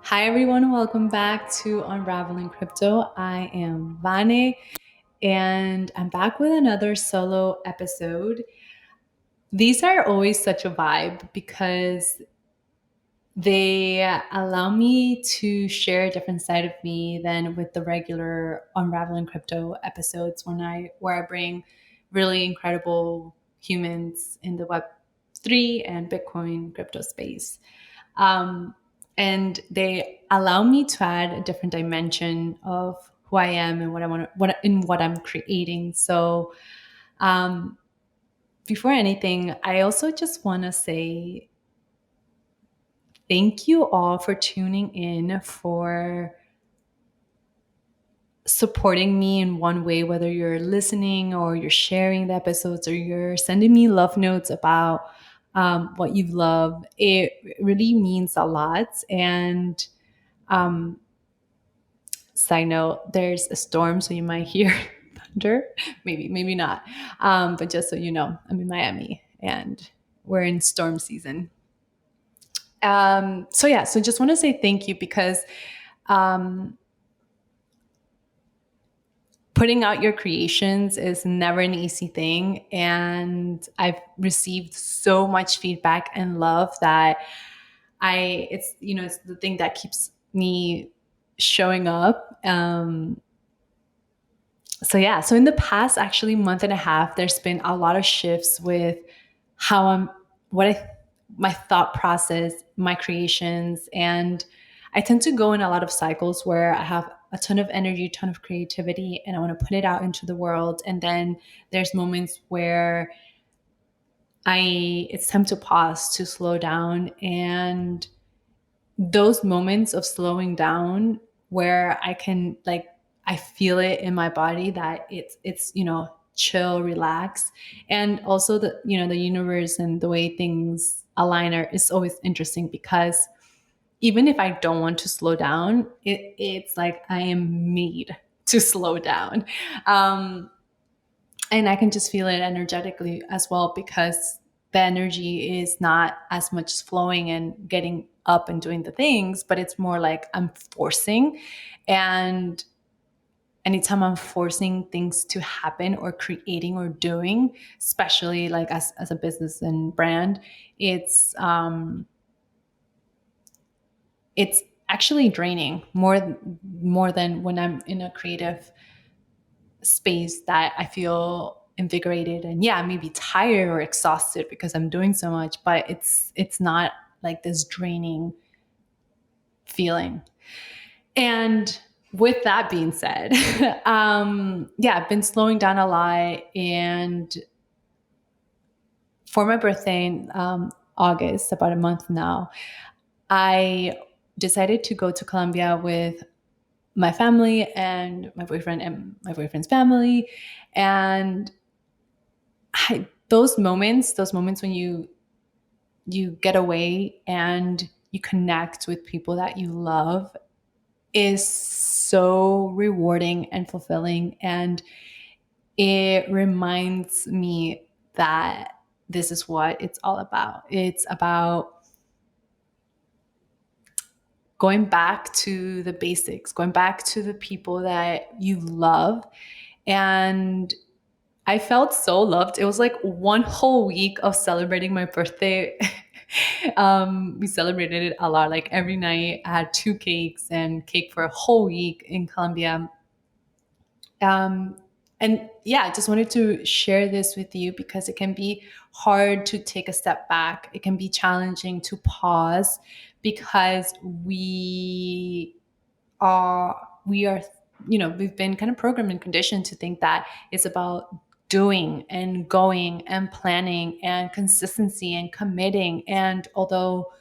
Hi, everyone. Welcome back to Unraveling Crypto. I am Vane, and I'm back with another solo episode. These are always such a vibe because they allow me to share a different side of me than with the regular Unraveling Crypto episodes where I bring really incredible humans in the Web3 and Bitcoin crypto space. Um, and they allow me to add a different dimension of who I am and what I'm creating. So, um, before anything, I also just want to say thank you all for tuning in, for supporting me in one way, whether you're listening or you're sharing the episodes or you're sending me love notes about what you've loved. It really means a lot. And um, side note, there's a storm, so you might hear thunder. Maybe not. But just so you know, I'm in Miami and we're in storm season. So just want to say thank you because um, putting out your creations is never an easy thing. And I've received so much feedback and love that it's the thing that keeps me showing up. So in the past actually month and a half, there's been a lot of shifts with how I'm what I my thought process, my creations, and I tend to go in a lot of cycles where I have a ton of energy, ton of creativity, and I want to put it out into the world. And then there's moments where I it's time to pause, to slow down, and those moments of slowing down where I feel it in my body that it's chill, relax. And also the universe and the way things align is always interesting because even if I don't want to slow down, it's like I am made to slow down. Um, and I can just feel it energetically as well because the energy is not as much flowing and getting up and doing the things, but it's more like I'm forcing. And anytime I'm forcing things to happen or creating or doing, especially like as a business and brand, it's actually draining more than when I'm in a creative space that I feel invigorated and maybe tired or exhausted because I'm doing so much, but it's not like this draining feeling. And with that being said, I've been slowing down a lot. And for my birthday in August, about a month now, I decided to go to Colombia with my family and my boyfriend and my boyfriend's family. And those moments when you get away and you connect with people that you love is so rewarding and fulfilling. And it reminds me that this is what it's all about. It's about going back to the basics, going back to the people that you love. And I felt so loved. It was like one whole week of celebrating my birthday. We celebrated it a lot. Like every night, I had two cakes and cake for a whole week in Colombia. I just wanted to share this with you because it can be hard to take a step back. It can be challenging to pause because we are we've been kind of programmed and conditioned to think that it's about doing and going and planning and consistency and committing. And although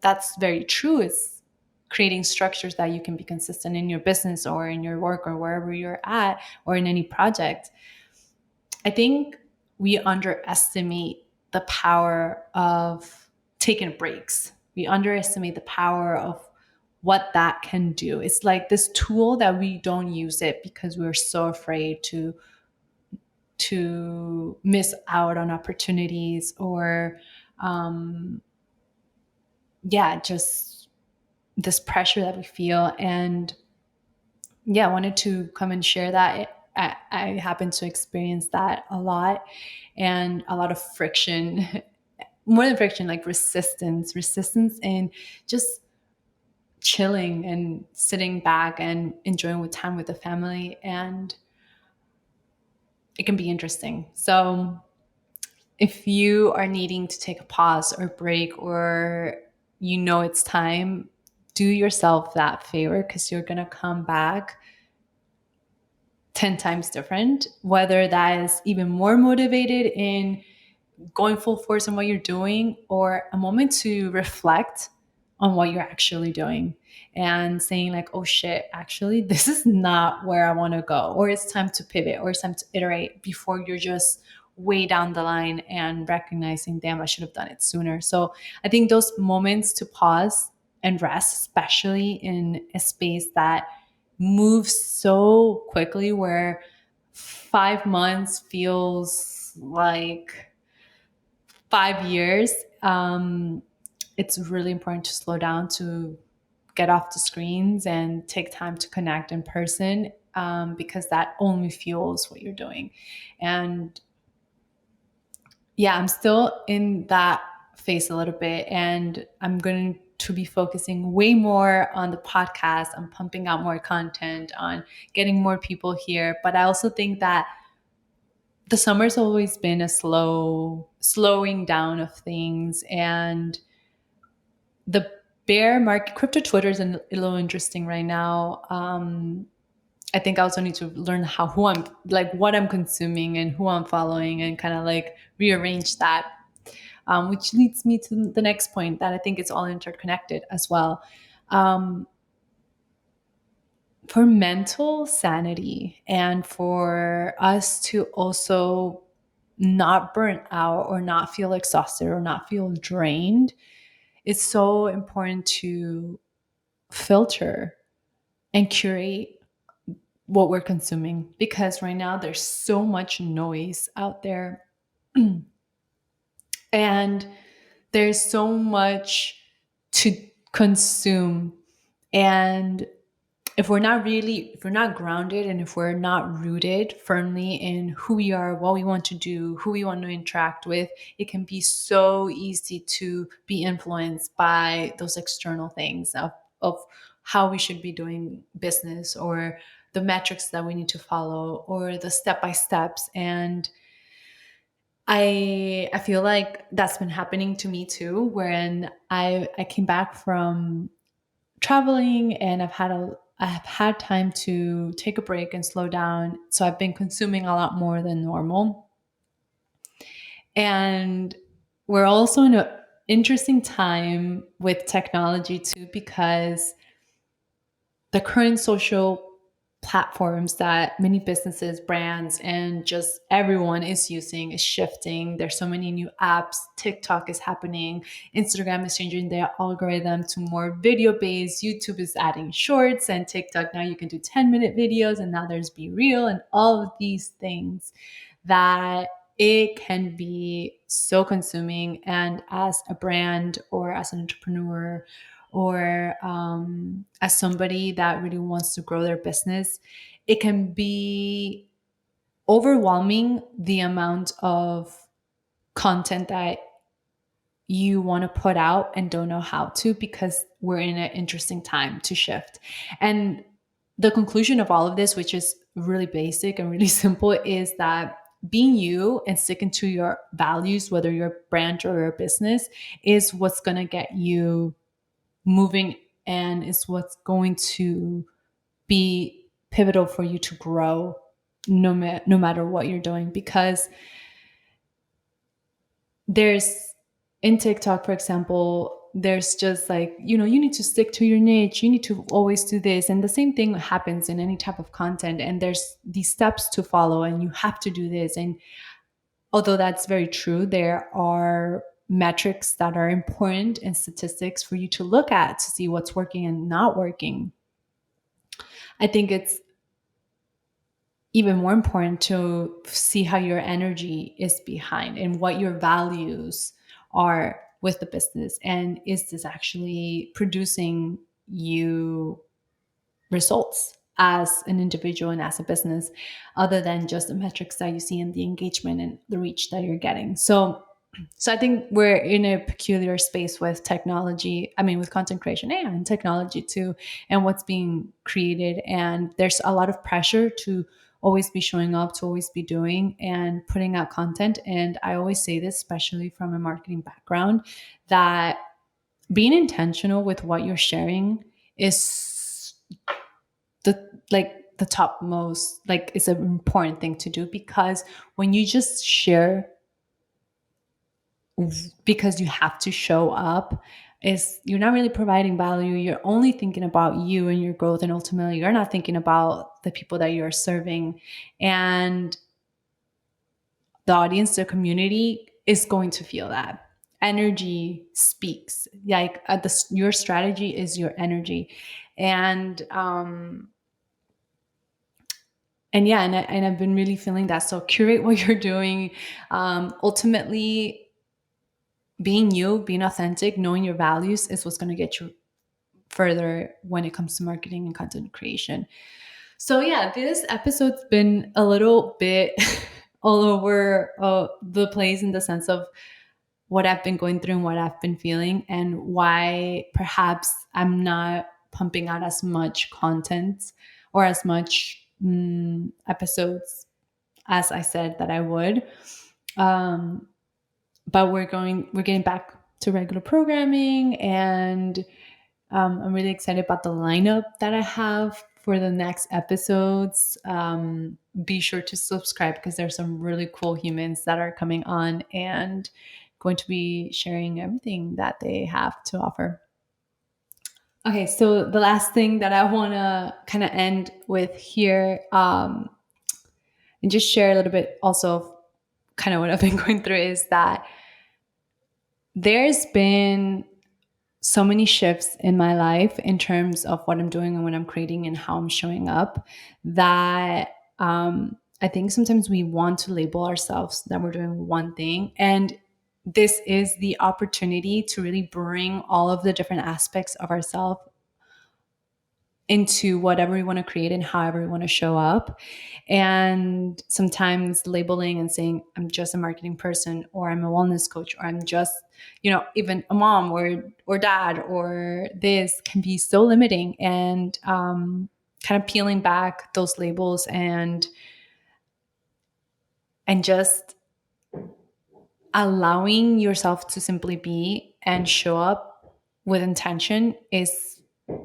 that's very true, it's creating structures that you can be consistent in your business or in your work or wherever you're at or in any project. I think we underestimate the power of taking breaks. We underestimate the power of what that can do. It's like this tool that we don't use it because we're so afraid to miss out on opportunities or just this pressure that we feel. And yeah, I wanted to come and share that. I happen to experience that a lot, and a lot of friction, more than friction, like resistance, and just chilling and sitting back and enjoying with time with the family. And it can be interesting. So if you are needing to take a pause or break, or it's time, do yourself that favor, because you're going to come back 10 times different, whether that is even more motivated in going full force on what you're doing, or a moment to reflect on what you're actually doing and saying like, oh shit, actually this is not where I want to go, or it's time to pivot, or it's time to iterate, before you're just way down the line and recognizing, damn, I should have done it sooner. So I think those moments to pause and rest, especially in a space that moves so quickly, where 5 months feels like 5 years, it's really important to slow down, to get off the screens and take time to connect in person, because that only fuels what you're doing. And yeah, I'm still in that phase a little bit, and I'm going to be focusing way more on the podcast, on pumping out more content, on getting more people here. But I also think that the summer's always been a slowing down of things, and the bear market, crypto Twitter is a little interesting right now. I think I also need to learn who I'm, like what I'm consuming and who I'm following, and kind of like rearrange that, which leads me to the next point, that I think it's all interconnected as well. For mental sanity, and for us to also not burn out, or not feel exhausted, or not feel drained, it's so important to filter and curate what we're consuming, because right now there's so much noise out there, and there's so much to consume. And if we're not grounded, and if we're not rooted firmly in who we are, what we want to do, who we want to interact with, it can be so easy to be influenced by those external things of how we should be doing business, or the metrics that we need to follow, or the step by steps. And I feel like that's been happening to me too, when I came back from traveling, and I've had time to take a break and slow down. So I've been consuming a lot more than normal. And we're also in an interesting time with technology too, because the current social platforms that many businesses, brands, and just everyone is using is shifting. There's so many new apps. TikTok is happening. Instagram is changing their algorithm to more video based. YouTube is adding shorts, and TikTok now you can do 10-minute videos, and now there's Be Real, and all of these things that it can be so consuming. And as a brand, or as an entrepreneur, or as somebody that really wants to grow their business, it can be overwhelming, the amount of content that you want to put out and don't know how to, because we're in an interesting time to shift. And the conclusion of all of this, which is really basic and really simple, is that being you and sticking to your values, whether you're a brand or a business, is what's going to get you moving, and is what's going to be pivotal for you to grow, no matter what you're doing. Because there's, in TikTok, for example, there's just like, you need to stick to your niche. You need to always do this. And the same thing happens in any type of content. And there's these steps to follow, and you have to do this. And although that's very true, there are metrics that are important, and statistics for you to look at to see what's working and not working. I think it's even more important to see how your energy is behind, and what your values are with the business. And is this actually producing you results as an individual and as a business, other than just the metrics that you see and the engagement and the reach that you're getting. So I think we're in a peculiar space with technology. I mean, with content creation and technology too, and what's being created. And there's a lot of pressure to always be showing up, to always be doing and putting out content. And I always say this, especially from a marketing background, that being intentional with what you're sharing is the topmost, like, it's an important thing to do, because when you just share because you have to show up, is you're not really providing value. You're only thinking about you and your growth, and ultimately you're not thinking about the people that you're serving. And the audience, the community is going to feel that. Energy speaks. Like your strategy is your energy. And yeah, and I've been really feeling that. So curate what you're doing. Ultimately, being you, being authentic, knowing your values is what's going to get you further when it comes to marketing and content creation. So yeah, this episode's been a little bit all over the place, in the sense of what I've been going through and what I've been feeling, and why perhaps I'm not pumping out as much content or as much episodes as I said that I would. But we're getting back to regular programming, and I'm really excited about the lineup that I have for the next episodes. Be sure to subscribe, because there's some really cool humans that are coming on and going to be sharing everything that they have to offer. Okay, so the last thing that I want to kind of end with here, and just share a little bit also of kind of what I've been going through, is that there's been so many shifts in my life in terms of what I'm doing and what I'm creating and how I'm showing up, that I think sometimes we want to label ourselves that we're doing one thing. And this is the opportunity to really bring all of the different aspects of ourselves into whatever we want to create and however we want to show up. And sometimes labeling and saying, I'm just a marketing person, or I'm a wellness coach, or I'm just, even a mom or dad, or this, can be so limiting. And kind of peeling back those labels and just allowing yourself to simply be and show up with intention is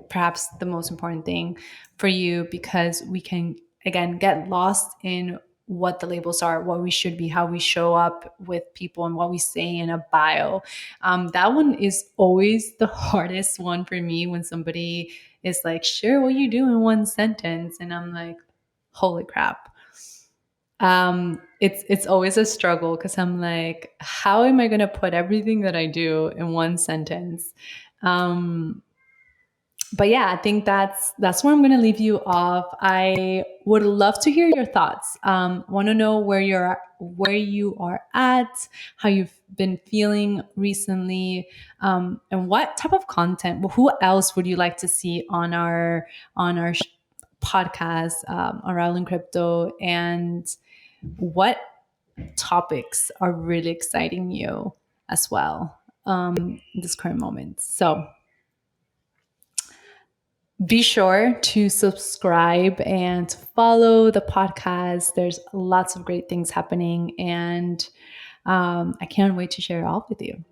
perhaps the most important thing for you, because we can, again, get lost in what the labels are, what we should be, how we show up with people, and what we say in a bio. That one is always the hardest one for me, when somebody is like, share what you do in one sentence. And I'm like, holy crap. It's always a struggle, because I'm like, how am I going to put everything that I do in one sentence? But yeah, I think that's where I'm going to leave you off. I would love to hear your thoughts. Want to know where you are at, how you've been feeling recently, and what type of content. Who else would you like to see on our podcast, Unraveling Crypto, and what topics are really exciting you as well in this current moment. So be sure to subscribe and follow the podcast. There's lots of great things happening, and I can't wait to share it all with you.